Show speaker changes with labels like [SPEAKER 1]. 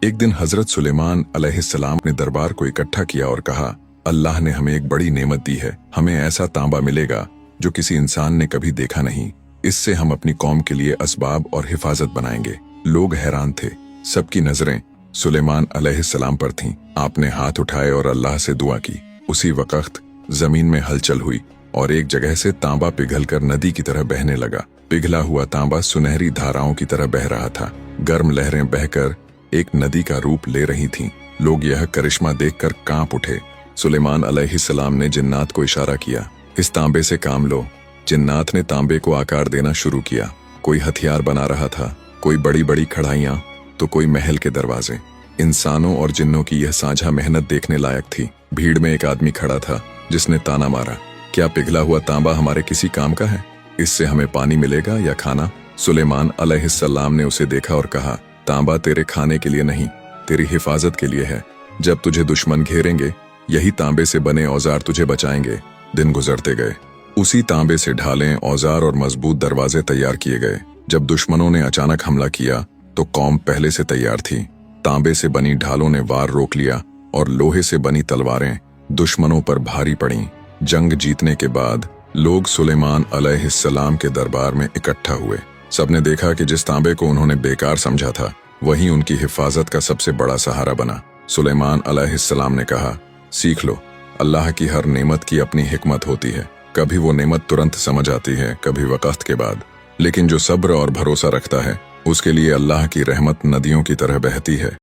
[SPEAKER 1] एक दिन हजरत सुलेमान अलैहिस्सलाम ने दरबार को इकट्ठा किया और कहा, अल्लाह ने हमें एक बड़ी नेमत दी है। हमें ऐसा तांबा मिलेगा जो किसी इंसान ने कभी देखा नहीं। इससे हम अपनी कौम के लिए असबाब और हिफाजत बनाएंगे। लोग हैरान थे। सबकी नजरें सुलेमान अलैहिस्सलाम पर थीं। आपने हाथ उठाए और अल्लाह से दुआ की। उसी वक्त जमीन में हलचल हुई और एक जगह से तांबा पिघलकर नदी की तरह बहने लगा। पिघला हुआ तांबा सुनहरी धाराओं की तरह बह रहा था। गर्म लहरें बहकर एक नदी का रूप ले रही थीं। लोग यह करिश्मा देखकर कांप उठे। सुलेमान अलैहिस्सलाम ने जिन्नात को इशारा किया, इस तांबे से काम लो। जिन्नात ने तांबे को आकार देना शुरू किया। कोई हथियार बना रहा था, कोई बड़ी बड़ी कढ़ाइयां, तो कोई महल के दरवाजे। इंसानों और जिन्नों की यह साझा मेहनत देखने लायक थी। भीड़ में एक आदमी खड़ा था जिसने ताना मारा, क्या पिघला हुआ तांबा हमारे किसी काम का है? इससे हमें पानी मिलेगा या खाना? सुलेमान अलैहिस्सलाम ने उसे देखा और कहा, तांबा तेरे खाने के लिए नहीं, तेरी हिफाजत के लिए है। जब तुझे दुश्मन घेरेंगे, यही तांबे से बने औजार तुझे बचाएंगे। दिन गुजरते गए। उसी तांबे से ढालें, औजार और मजबूत दरवाजे तैयार किए गए। जब दुश्मनों ने अचानक हमला किया तो कौम पहले से तैयार थी। तांबे से बनी ढालों ने वार रोक लिया और लोहे से बनी तलवारें दुश्मनों पर भारी पड़ीं। जंग जीतने के बाद लोग सुलेमान अलैहिस्सलाम के दरबार में इकट्ठा हुए। सबने देखा कि जिस तांबे को उन्होंने बेकार समझा था, वही उनकी हिफाजत का सबसे बड़ा सहारा बना। सुलेमान अलैहिस्सलाम ने कहा, सीख लो, अल्लाह की हर नेमत की अपनी हिकमत होती है। कभी वो नेमत तुरंत समझ आती है, कभी वक्त के बाद। लेकिन जो सब्र और भरोसा रखता है, उसके लिए अल्लाह की रहमत नदियों की तरह बहती है।